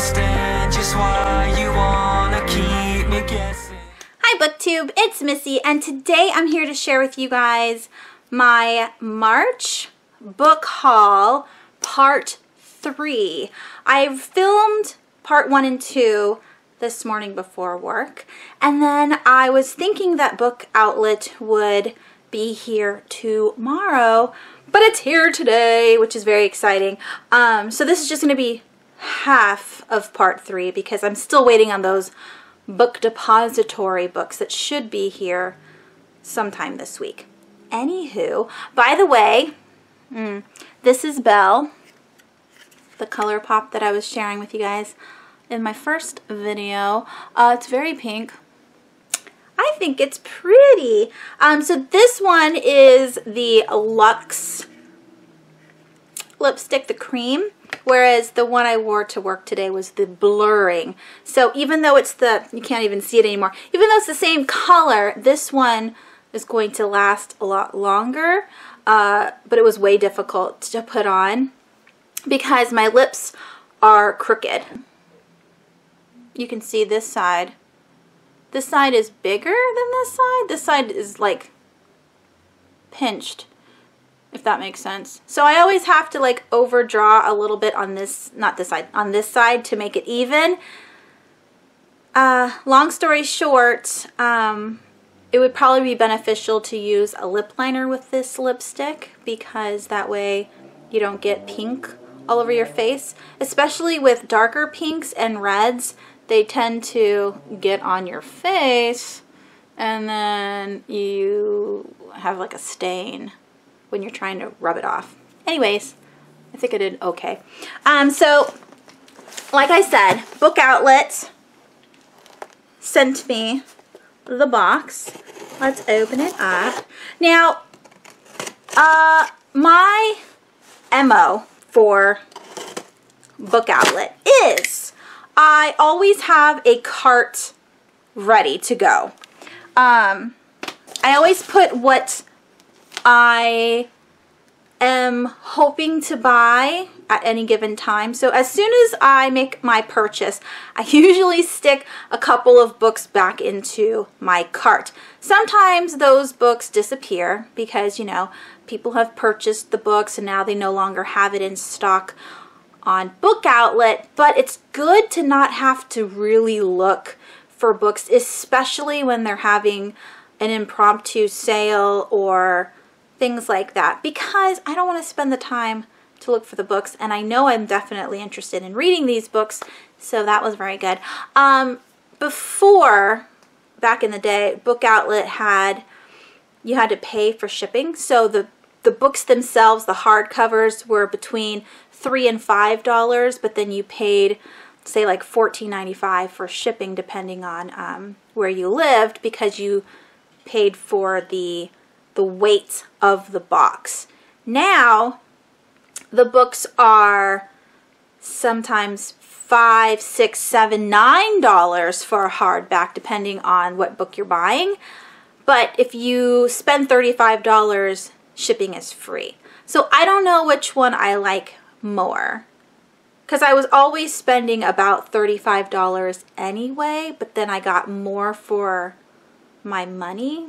understand just why you wanna keep me guessing. Hi BookTube, it's Missy, and today I'm here to share with you guys my March book haul part 3. I filmed part 1 and 2 this morning before work, and then I was thinking that Book Outlet would be here tomorrow, but it's here today, which is very exciting. So this is just going to be half of part 3 because I'm still waiting on those book depository books that should be here sometime this week. Anywho, by the way, this is Belle, the color pop that I was sharing with you guys in my first video. It's very pink. I think it's pretty. So this one is the Luxe lipstick, the cream, whereas the one I wore to work today was the blurring. So even though it's you can't even see it anymore, even though it's the same color, this one is going to last a lot longer, but it was way difficult to put on because my lips are crooked. You can see this side. This side is bigger than this side. This side is like pinched, if that makes sense. So I always have to like overdraw a little bit on this, not this side, on this side to make it even. Long story short, it would probably be beneficial to use a lip liner with this lipstick because that way you don't get pink all over your face, especially with darker pinks and reds. They tend to get on your face and then you have like a stain when you're trying to rub it off. Anyways, I think I did okay. So like I said, Book Outlet sent me the box. Let's open it up. Now, my MO for Book Outlet is I always have a cart ready to go. I always put what I am hoping to buy at any given time. So as soon as I make my purchase, I usually stick a couple of books back into my cart. Sometimes those books disappear because, you know, people have purchased the books and now they no longer have it in stock on Book Outlet, but it's good to not have to really look for books, especially when they're having an impromptu sale or things like that, because I don't want to spend the time to look for the books, and I know I'm definitely interested in reading these books, so that was very good. Before, back in the day, Book Outlet you had to pay for shipping, so the books themselves, the hardcovers, were between $3 and $5, but then you paid, say, like $14.95 for shipping depending on where you lived, because you paid for the weight of the box. Now the books are sometimes $5, $6, $7, $9 for a hardback depending on what book you're buying, but if you spend $35, shipping is free. So I don't know which one I like more, because I was always spending about $35 anyway, but then I got more for my money,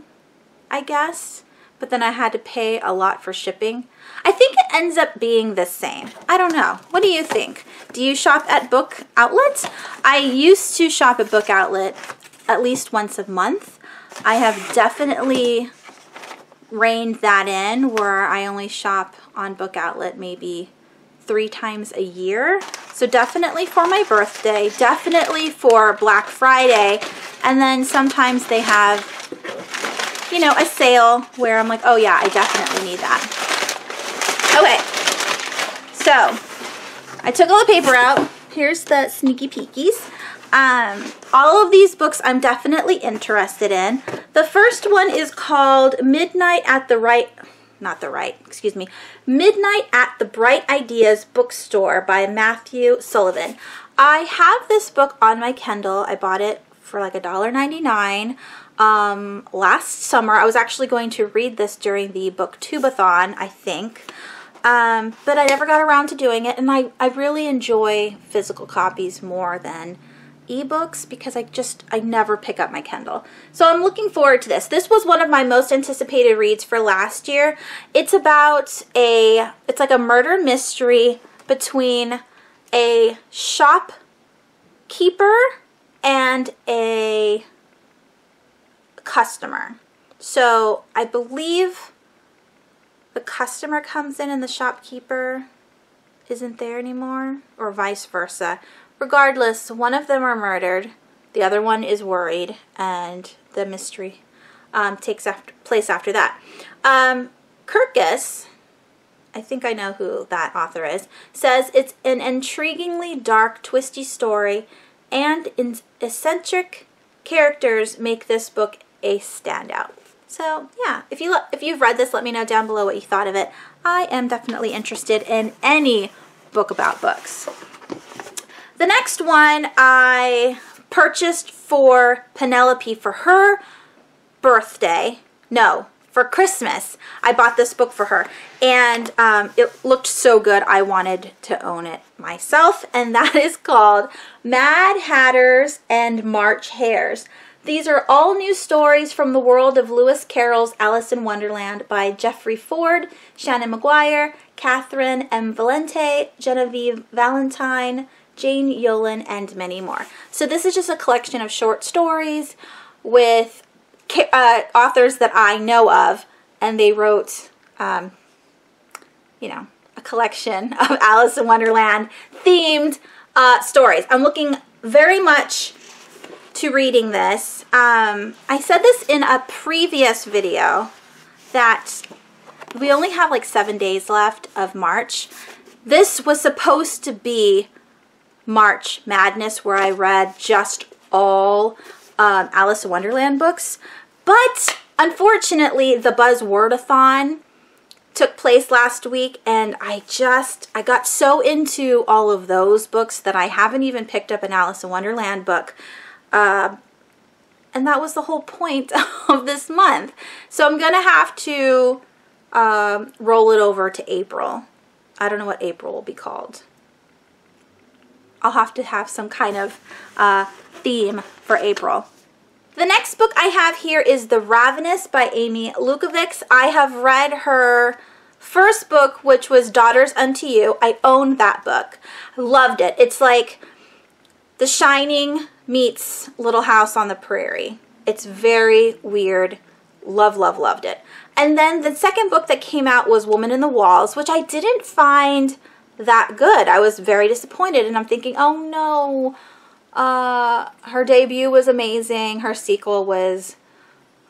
I guess, but then I had to pay a lot for shipping. I think it ends up being the same. I don't know. What do you think? Do you shop at Book Outlet? I used to shop at Book Outlet at least once a month. I have definitely reined that in where I only shop on Book Outlet maybe 3 times a year. So definitely for my birthday, definitely for Black Friday, and then sometimes they have, you know, a sale where I'm like, oh yeah, I definitely need that. Okay, so I took all the paper out. Here's the sneaky peekies. All of these books I'm definitely interested in. The first one is called Midnight at the Bright Ideas Bookstore by Matthew Sullivan. I have this book on my Kindle. I bought it for like $1.99 last summer. I was actually going to read this during the Booktubeathon, I think. but I never got around to doing it, and I really enjoy physical copies more than ebooks because I never pick up my Kindle. So I'm looking forward to this. This was one of my most anticipated reads for last year. It's about it's like a murder mystery between a shopkeeper and a customer. So I believe the customer comes in and the shopkeeper isn't there anymore, or vice versa. Regardless, one of them are murdered, the other one is worried, and the mystery takes place after that. Kirkus, I think I know who that author is, says it's an intriguingly dark, twisty story, and eccentric characters make this book a standout. So yeah, if you've read this, let me know down below what you thought of it. I am definitely interested in any book about books. The next one I purchased for Penelope for her birthday. No, for Christmas. I bought this book for her, and it looked so good I wanted to own it myself, and that is called Mad Hatters and March Hares. These are all new stories from the world of Lewis Carroll's Alice in Wonderland by Jeffrey Ford, Shannon McGuire, Catherine M. Valente, Genevieve Valentine, Jane Yolen, and many more. So this is just a collection of short stories with authors that I know of, and they wrote, you know, a collection of Alice in Wonderland themed stories. I'm looking very much to reading this. I said this in a previous video that we only have like 7 days left of March. This was supposed to be March Madness, where I read just all Alice in Wonderland books, but unfortunately the Buzzwordathon took place last week, and I got so into all of those books that I haven't even picked up an Alice in Wonderland book. And that was the whole point of this month. So I'm going to have to roll it over to April. I don't know what April will be called. I'll have to have some kind of theme for April. The next book I have here is The Ravenous by Amy Lukovics. I have read her first book, which was Daughters Unto You. I owned that book. I loved it. It's like The Shining meets Little House on the Prairie. It's very weird. Loved it. And then the second book that came out was Woman in the Walls, which I didn't find that good. I was very disappointed, and I'm thinking, oh no, her debut was amazing. Her sequel was,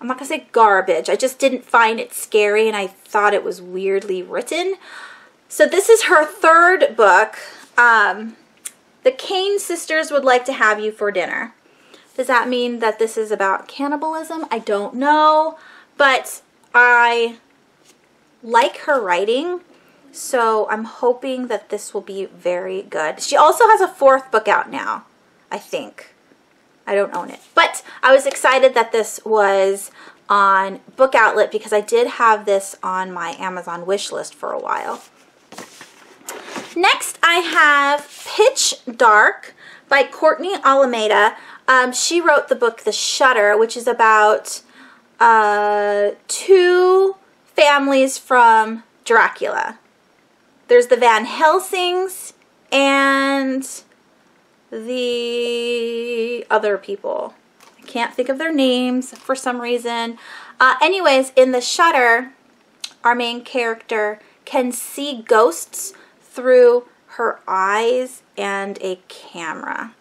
I'm not gonna say garbage. I just didn't find it scary, and I thought it was weirdly written. So this is her third book. The Kane sisters would like to have you for dinner. Does that mean that this is about cannibalism? I don't know, but I like her writing, so I'm hoping that this will be very good. She also has a fourth book out now, I think. I don't own it, but I was excited that this was on Book Outlet because I did have this on my Amazon wish list for a while. Next, I have Pitch Dark by Courtney Alameda. She wrote the book The Shutter, which is about two families from Dracula. There's the Van Helsings and the other people. I can't think of their names for some reason. Anyways, in The Shutter, our main character can see ghosts through her eyes and a camera.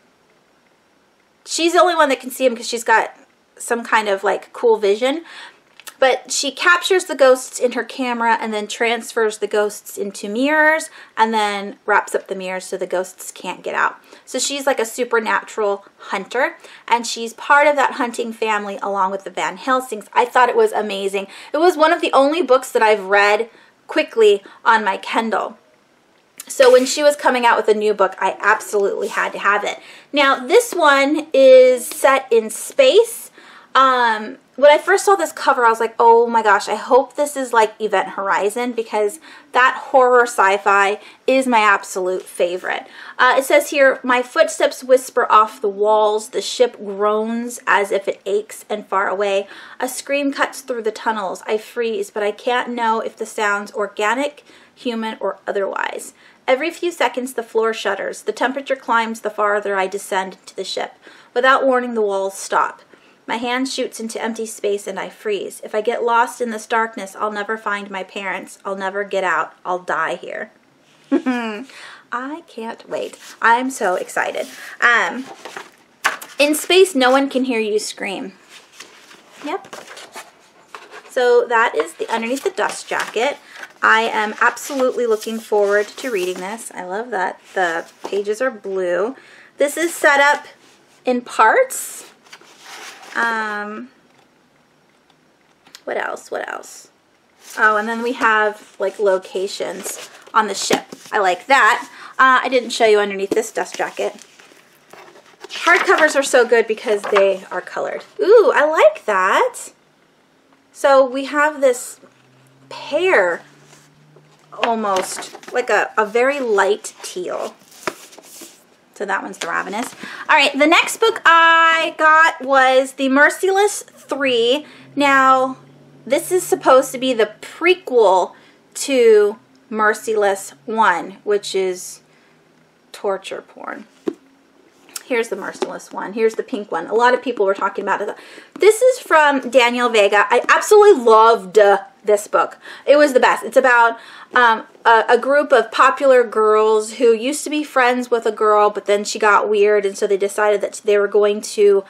She's the only one that can see him because she's got some kind of like cool vision. But she captures the ghosts in her camera and then transfers the ghosts into mirrors and then wraps up the mirrors so the ghosts can't get out. So she's like a supernatural hunter, and she's part of that hunting family along with the Van Helsings. I thought it was amazing. It was one of the only books that I've read quickly on my Kindle. So when she was coming out with a new book, I absolutely had to have it. Now, this one is set in space. when I first saw this cover, I was like, oh my gosh, I hope this is like Event Horizon, because that horror sci-fi is my absolute favorite. It says here, my footsteps whisper off the walls, the ship groans as if it aches and far away. A scream cuts through the tunnels. I freeze, but I can't know if the sound's organic, human, or otherwise. Every few seconds, the floor shudders. The temperature climbs the farther I descend into the ship. Without warning, the walls stop. My hand shoots into empty space and I freeze. If I get lost in this darkness, I'll never find my parents. I'll never get out. I'll die here. I can't wait. I'm so excited. In space, no one can hear you scream. Yep. So that is the underneath the dust jacket. I am absolutely looking forward to reading this. I love that the pages are blue. This is set up in parts. What else? What else? Oh, and then we have like locations on the ship. I like that. I didn't show you underneath this dust jacket. Hardcovers are so good because they are colored. Ooh, I like that. So we have this pear, almost like a very light teal. So that one's the Ravenous. All right, the next book I got was the Merciless I. Now, this is supposed to be the prequel to Merciless I, which is torture porn. Here's the Merciless one. Here's the pink one. A lot of people were talking about it. This is from Daniel Vega. I absolutely loved this book. It was the best. It's about a group of popular girls who used to be friends with a girl, but then she got weird, and so they decided that they were going to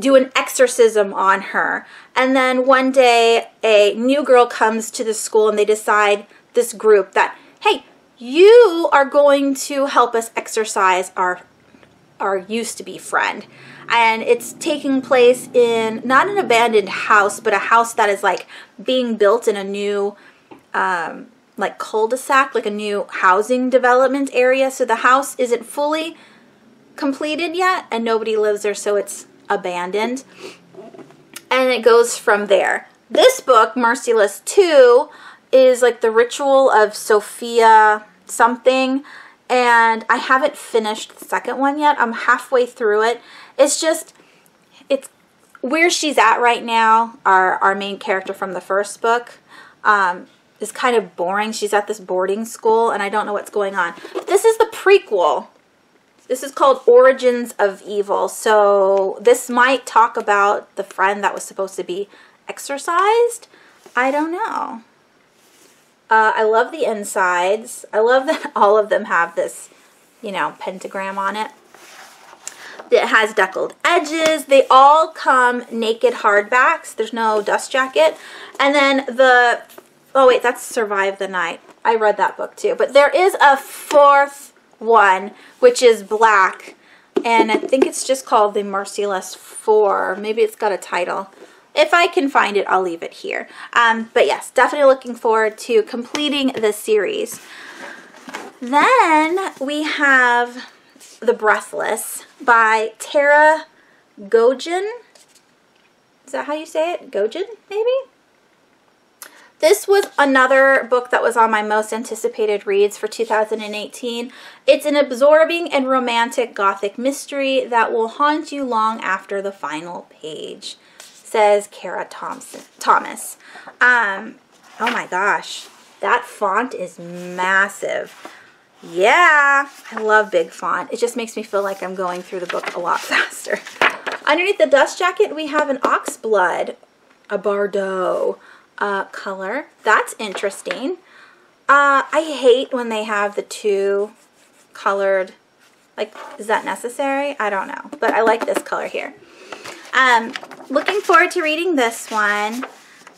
do an exorcism on her. And then one day, a new girl comes to the school, and they decide, this group, that, hey, you are going to help us exorcise our used-to-be friend. And it's taking place in, not an abandoned house, but a house that is like being built in a new like cul-de-sac, like a new housing development area. So the house isn't fully completed yet and nobody lives there, so it's abandoned. And it goes from there. This book, Merciless II, is like the ritual of Sophia something. And I haven't finished the second one yet. I'm halfway through it. It's just, it's where she's at right now. Our main character from the first book is kind of boring. She's at this boarding school and I don't know what's going on. This is the prequel. This is called Origins of Evil. So this might talk about the friend that was supposed to be exorcised. I don't know. I love the insides. I love that all of them have this, you know, pentagram on it. It has deckled edges. They all come naked hardbacks. There's no dust jacket. And then the, oh wait, that's Survive the Night. I read that book too. But there is a fourth one, which is black. And I think it's just called the Merciless 4. Maybe it's got a title. If I can find it, I'll leave it here. But yes, definitely looking forward to completing the series. Then we have The Breathless by Tara Gogin. Is that how you say it? Gogin, maybe? This was another book that was on my most anticipated reads for 2018. It's an absorbing and romantic gothic mystery that will haunt you long after the final page, says Kara Thomas. Oh my gosh, that font is massive. Yeah, I love big font. It just makes me feel like I'm going through the book a lot faster. Underneath the dust jacket, we have an oxblood, a Bordeaux color. That's interesting. I hate when they have the two colored, like, is that necessary? I don't know, but I like this color here. Looking forward to reading this one.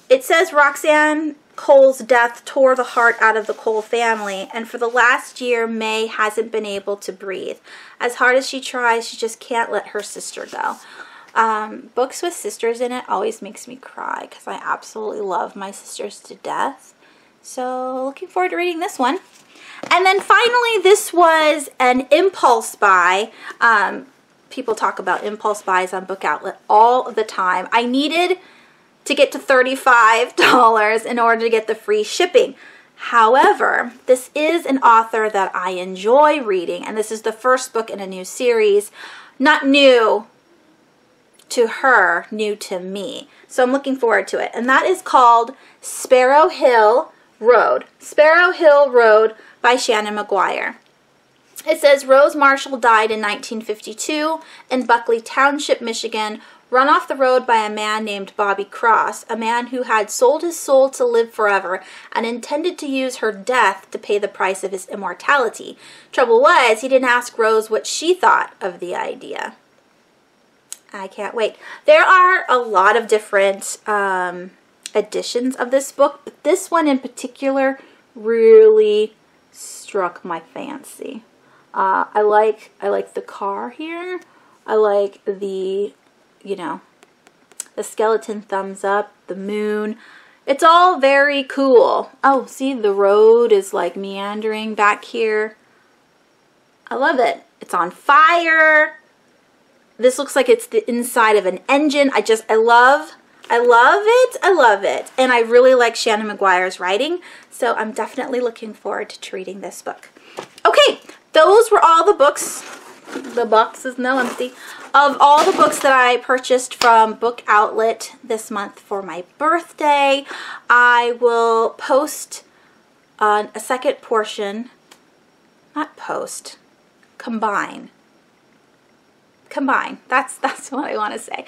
It says Roxanne Cole's death tore the heart out of the Cole family, and for the last year, May hasn't been able to breathe. As hard as she tries, she just can't let her sister go. Books with sisters in it always makes me cry because I absolutely love my sisters to death. So looking forward to reading this one. And then finally, this was an impulse buy. People talk about impulse buys on Book Outlet all the time. I needed to get to $35 in order to get the free shipping. However, this is an author that I enjoy reading, and this is the first book in a new series. Not new to her, new to me. So I'm looking forward to it. And that is called Sparrow Hill Road. Sparrow Hill Road by Shannon McGuire. It says Rose Marshall died in 1952 in Buckley Township, Michigan, run off the road by a man named Bobby Cross, a man who had sold his soul to live forever and intended to use her death to pay the price of his immortality. Trouble was, he didn't ask Rose what she thought of the idea. I can't wait. There are a lot of different editions of this book, but this one in particular really struck my fancy. I like the car here. I like the, you know, the skeleton thumbs up, the moon. It's all very cool. Oh, see, the road is like meandering back here. I love it. It's on fire. This looks like it's the inside of an engine. I love it. I love it. And I really like Shannon McGuire's writing, so I'm definitely looking forward to reading this book. Okay, those were all the books. The box is now empty. Of all the books that I purchased from Book Outlet this month for my birthday, I will post a second portion. Not post. Combine. That's what I want to say.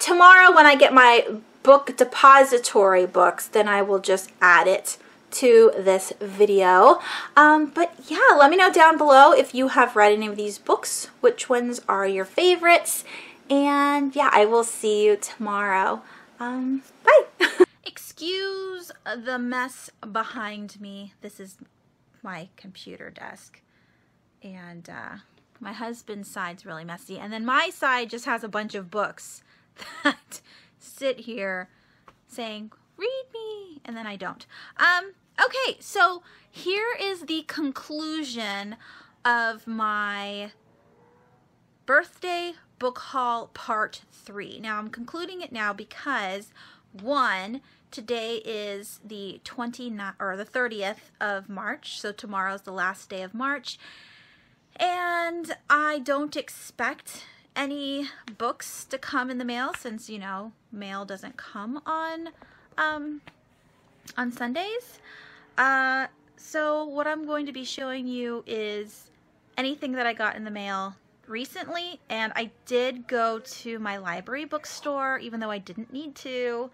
Tomorrow when I get my book depository books, then I will just add it to this video. But yeah, let me know down below if you have read any of these books, which ones are your favorites, and yeah, I will see you tomorrow. Bye. Excuse the mess behind me. This is my computer desk, and my husband's side's really messy, and then my side just has a bunch of books that sit here saying, read me, and then I don't. Okay, so here is the conclusion of my birthday book haul part 3. Now I'm concluding it now because, one, today is the 30th of March, so tomorrow's the last day of March, and I don't expect any books to come in the mail since, you know, mail doesn't come on Sundays. So what I'm going to be showing you is anything that I got in the mail recently, and I did go to my library bookstore even though I didn't need to.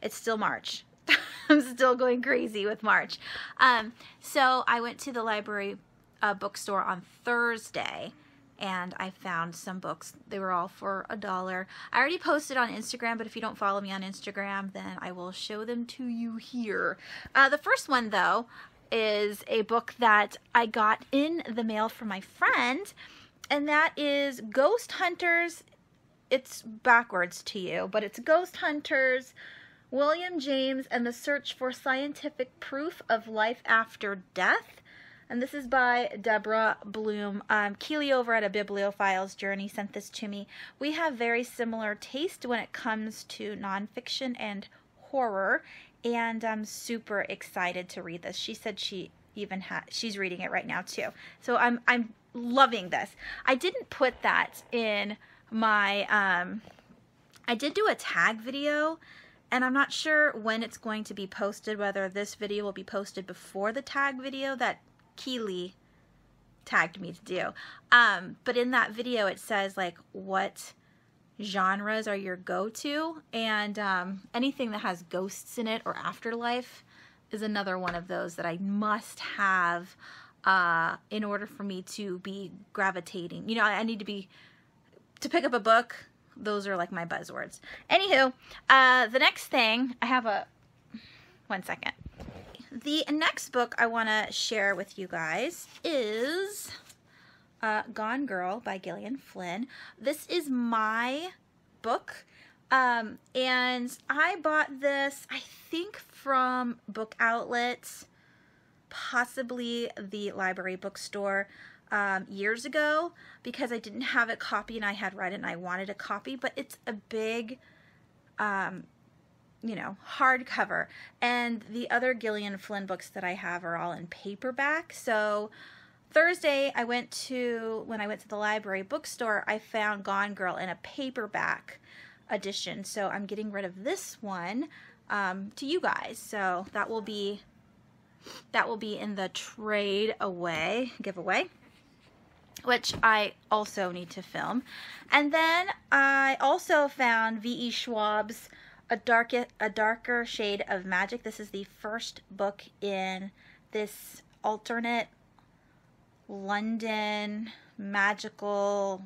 It's still March. I'm still going crazy with March. So I went to the library bookstore on Thursday, and I found some books. They were all for $1. I already posted on Instagram, but if you don't follow me on Instagram, then I will show them to you here. The first one, though, is a book that I got in the mail from my friend, and that is Ghost Hunters. It's backwards to you, but it's Ghost Hunters, William James and the Search for Scientific Proof of Life After Death. And this is by Deborah Bloom. Keely over at A Bibliophile's Journey sent this to me. We have very similar taste when it comes to nonfiction and horror, and I'm super excited to read this. She said she's reading it right now too. So I'm loving this. I didn't put that in my I did do a tag video, and I'm not sure when it's going to be posted, whether this video will be posted before the tag video that Keely tagged me to do. But in that video it says like what genres are your go-to, and anything that has ghosts in it or afterlife is another one of those that I must have in order for me to be gravitating. You know, I need to pick up a book. Those are like my buzzwords. Anywho, the next thing, I have one second. The next book I want to share with you guys is Gone Girl by Gillian Flynn. This is my book, and I bought this, I think, from Book Outlet, possibly the library bookstore, years ago, because I didn't have a copy and I had read it and I wanted a copy. But it's a big you know, hardcover. And the other Gillian Flynn books that I have are all in paperback. So Thursday, when I went to the library bookstore, I found Gone Girl in a paperback edition. So I'm getting rid of this one to you guys. So that will be in the giveaway, which I also need to film. And then I also found V.E. Schwab's A Darker Shade of Magic. This is the first book in this alternate London magical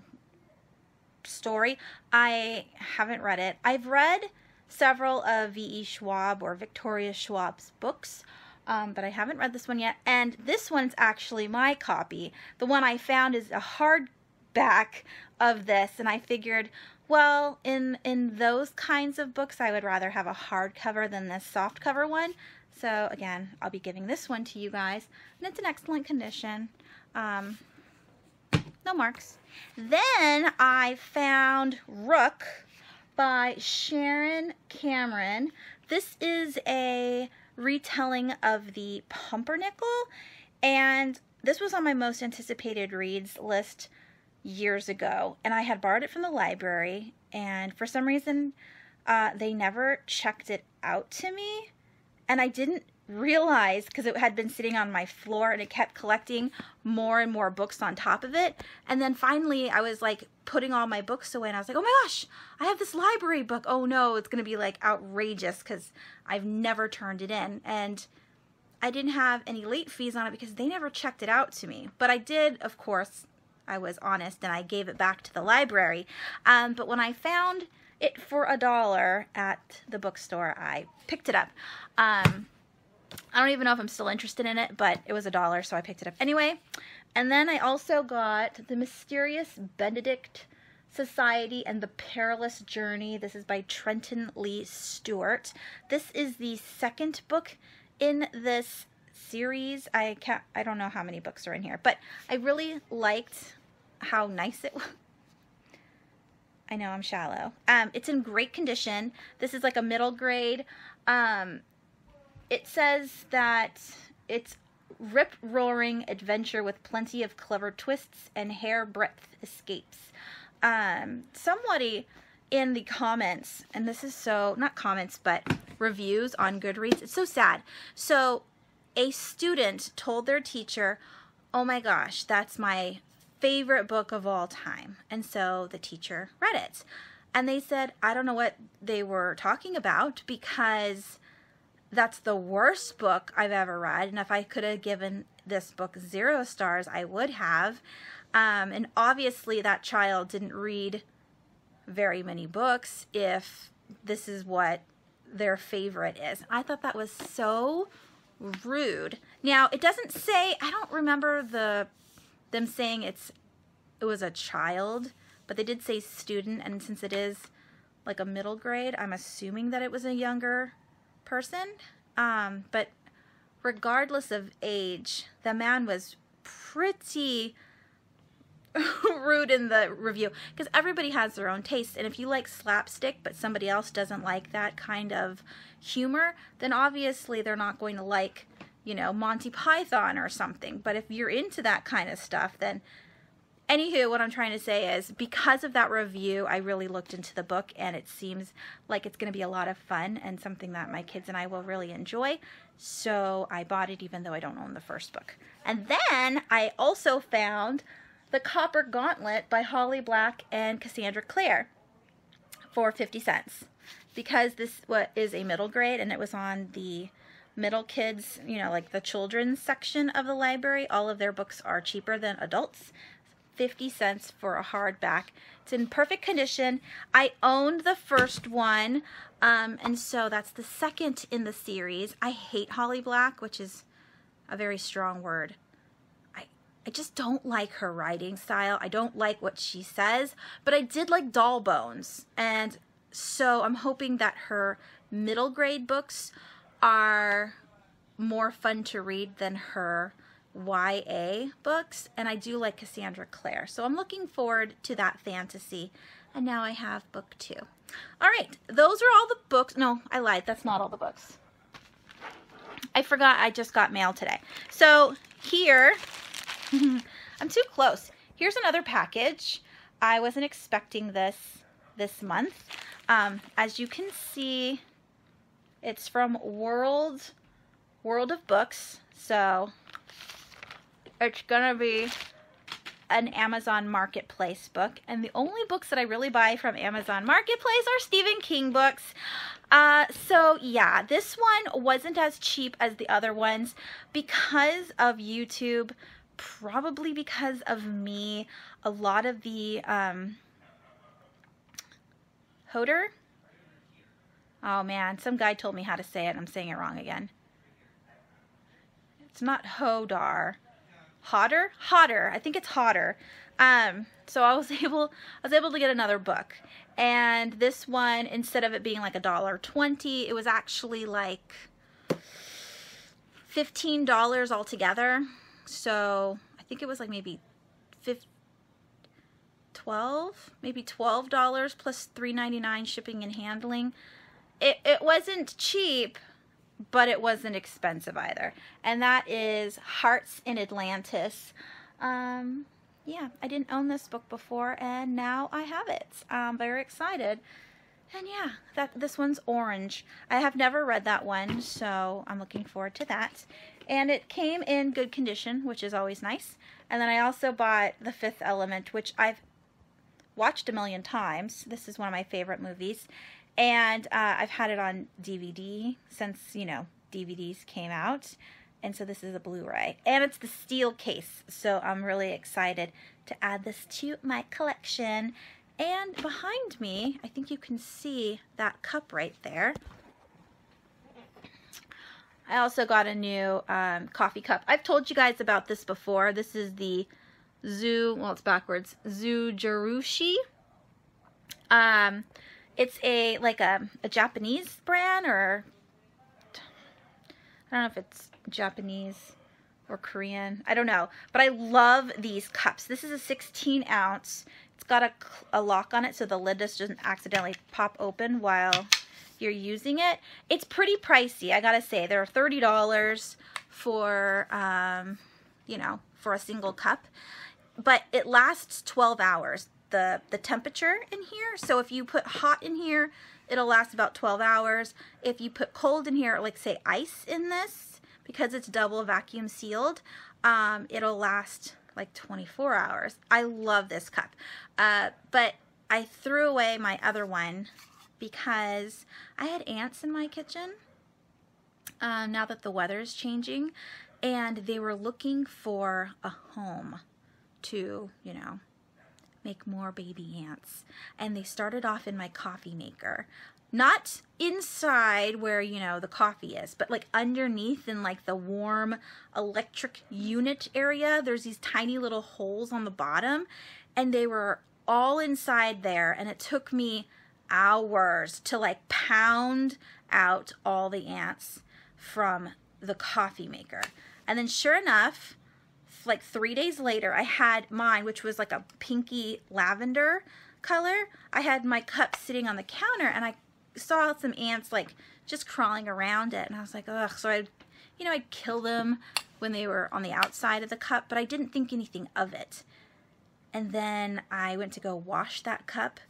story. I haven't read it. I've read several of V.E. Schwab or Victoria Schwab's books, but I haven't read this one yet. And this one's actually my copy. The one I found is a hardback of this, and I figured, well, in those kinds of books, I would rather have a hardcover than this softcover one. So again, I'll be giving this one to you guys, and it's in excellent condition. No marks. Then I found Rook by Sharon Cameron. This is a retelling of the Pumpernickel, and this was on my most anticipated reads list years ago, and I had borrowed it from the library, and for some reason they never checked it out to me, and I didn't realize because it had been sitting on my floor and it kept collecting more and more books on top of it. And then finally I was like putting all my books away, and I was like, oh my gosh, I have this library book. Oh no, it's gonna be like outrageous because I've never turned it in, and I didn't have any late fees on it because they never checked it out to me. But I did, of course, I was honest, and I gave it back to the library. But when I found it for $1 at the bookstore, I picked it up. I don't even know if I'm still interested in it, but it was $1, so I picked it up anyway. And then I also got The Mysterious Benedict Society and the Perilous Journey. This is by Trenton Lee Stewart. This is the second book in this series. I don't know how many books are in here, but I really liked how nice it was. I know I'm shallow. It's in great condition. This is like a middle grade. It says that it's rip-roaring adventure with plenty of clever twists and hair-breadth escapes. Somebody in the comments, and this is so, not comments, but reviews on Goodreads, it's so sad. So a student told their teacher, oh my gosh, that's my favorite book of all time. And so the teacher read it. And they said, I don't know what they were talking about, because that's the worst book I've ever read. And if I could have given this book 0 stars, I would have. And obviously that child didn't read very many books if this is what their favorite is. I thought that was so rude. Now, it doesn't say, I don't remember them saying it was a child, but they did say student, and since it is like a middle grade, I'm assuming that it was a younger person. But regardless of age, the man was pretty rude in the review, because everybody has their own taste, and if you like slapstick but somebody else doesn't like that kind of humor, then obviously they're not going to like, you know, Monty Python or something. But if you're into that kind of stuff, then anywho, what I'm trying to say is, because of that review, I really looked into the book, and it seems like it's going to be a lot of fun and something that my kids and I will really enjoy. So I bought it even though I don't own the first book. And then I also found The Copper Gauntlet by Holly Black and Cassandra Clare for 50 cents. Because this is a middle grade, and it was on the middle kids, you know, like the children's section of the library. All of their books are cheaper than adults. 50 cents for a hardback. It's in perfect condition. I owned the first one, and so that's the second in the series. I hate Holly Black, which is a very strong word. I just don't like her writing style. I don't like what she says, but I did like Doll Bones, and so I'm hoping that her middle grade books are more fun to read than her YA books, and I do like Cassandra Clare, so I'm looking forward to that fantasy And now I have book 2. All right, those are all the books. No, I lied. That's not all the books. I forgot I just got mail today. So here, I'm too close. Here's another package. I wasn't expecting this month. As you can see, it's from World of Books. So it's gonna be an Amazon Marketplace book, and the only books that I really buy from Amazon Marketplace are Stephen King books. So yeah, this one wasn't as cheap as the other ones because of YouTube, probably because of me. A lot of the Hodder. Oh man, some guy told me how to say it and I'm saying it wrong again. It's not Hodar. Hodder. I think it's Hodder. So I was able to get another book. And this one, instead of it being like $1.20, it was actually like $15 altogether. So I think it was like maybe $12 plus $3.99 shipping and handling. It wasn't cheap, but it wasn't expensive either. And that is Hearts in Atlantis. Yeah, I didn't own this book before, and now I have it. I'm very excited. And yeah, this one's orange. I have never read that one, so I'm looking forward to that. And it came in good condition, which is always nice. And then I also bought The Fifth Element, which I've watched a million times. This is one of my favorite movies. And I've had it on DVD since, you know, DVDs came out. And so this is a Blu-ray. And it's the steel case. So I'm really excited to add this to my collection. And behind me, I think you can see that cup right there. I also got a new coffee cup. I've told you guys about this before. This is the well, it's backwards, Zujirushi. It's like a Japanese brand, or I don't know if it's Japanese or Korean. I don't know. But I love these cups. This is a 16 ounce. It's got a lock on it so the lid just doesn't accidentally pop open while you're using it. It's pretty pricey, I gotta say. They're $30 for, you know, for a single cup. But it lasts 12 hours. The temperature in here. So if you put hot in here, it'll last about 12 hours. If you put cold in here, like say ice in this, because it's double vacuum sealed, it'll last like 24 hours. I love this cup. But I threw away my other one because I had ants in my kitchen now that the weather is changing, and they were looking for a home to, you know, make more baby ants. And they started off in my coffee maker. Not inside where, you know, the coffee is, but like underneath in like the warm electric unit area. There's these tiny little holes on the bottom, and they were all inside there, and it took me hours to like pound out all the ants from the coffee maker. And then sure enough, like 3 days later, I had mine, which was like a pinky lavender color. I had my cup sitting on the counter, and I saw some ants like just crawling around it, and I was like, ugh. So I'd kill them when they were on the outside of the cup, but I didn't think anything of it. And then I went to go wash that cup,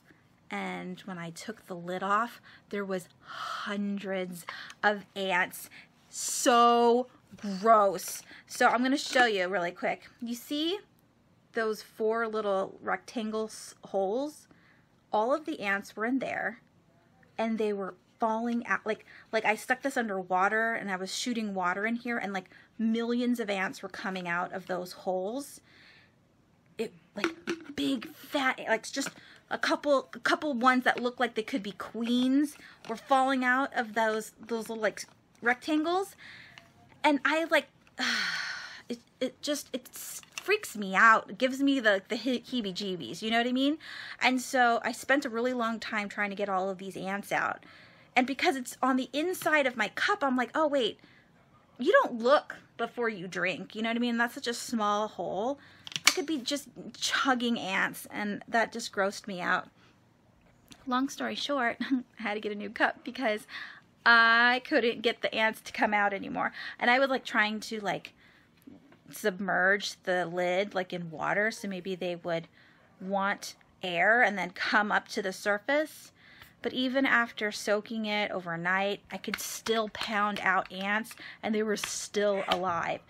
and when I took the lid off, there was hundreds of ants. So gross. So I'm going to show you really quick. You see those 4 little rectangle holes? All of the ants were in there, and they were falling out. Like I stuck this under water, and I was shooting water in here, and like millions of ants were coming out of those holes. It like big fat, like just a couple ones that looked like they could be queens were falling out of those little like rectangles. And I like, it freaks me out. It gives me the heebie-jeebies, you know what I mean? And so I spent a really long time trying to get all of these ants out. And because it's on the inside of my cup, I'm like, oh wait, you don't look before you drink, you know what I mean? That's such a small hole. I could be just chugging ants, and that just grossed me out. long story short, I had to get a new cup because I couldn't get the ants to come out anymore. And I was like trying to like submerge the lid like in water so maybe they would want air and then come up to the surface. But even after soaking it overnight, I could still pound out ants and they were still alive.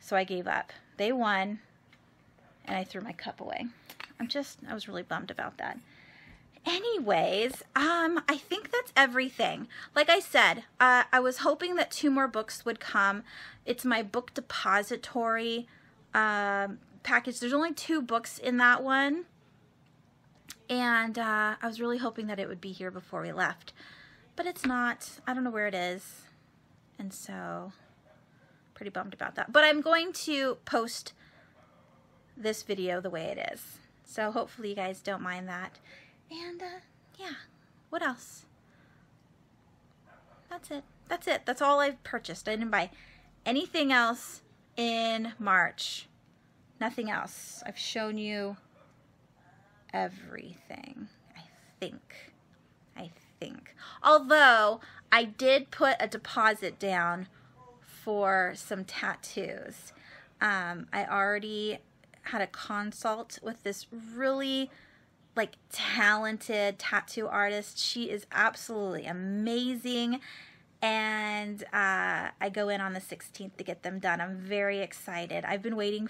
So I gave up. They won and I threw my cup away. I was really bummed about that. Anyways, I think that's everything. Like I said, I was hoping that 2 more books would come. It's my book depository package. There's only 2 books in that one. And I was really hoping that it would be here before we left. But it's not. I don't know where it is. And so, pretty bummed about that. But I'm going to post this video the way it is. So hopefully you guys don't mind that. And yeah, what else? That's it. That's it. That's all I've purchased. I didn't buy anything else in March. Nothing else. I've shown you everything, I think. Although I did put a deposit down for some tattoos. I already had a consult with this really like talented tattoo artist. She is absolutely amazing. And I go in on the 16th to get them done. I'm very excited. I've been waiting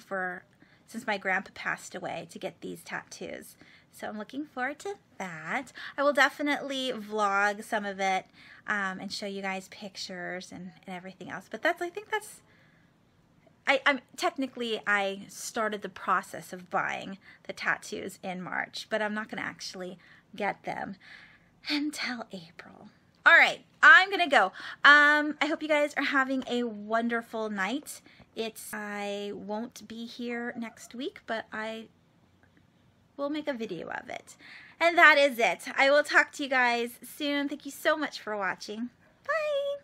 since my grandpa passed away to get these tattoos. So I'm looking forward to that. I will definitely vlog some of it and show you guys pictures and everything else. But I think that's technically I started the process of buying the tattoos in March, but I'm not going to actually get them until April. All right, I'm going to go. I hope you guys are having a wonderful night. I won't be here next week, but I will make a video of it. And that is it. I will talk to you guys soon. Thank you so much for watching.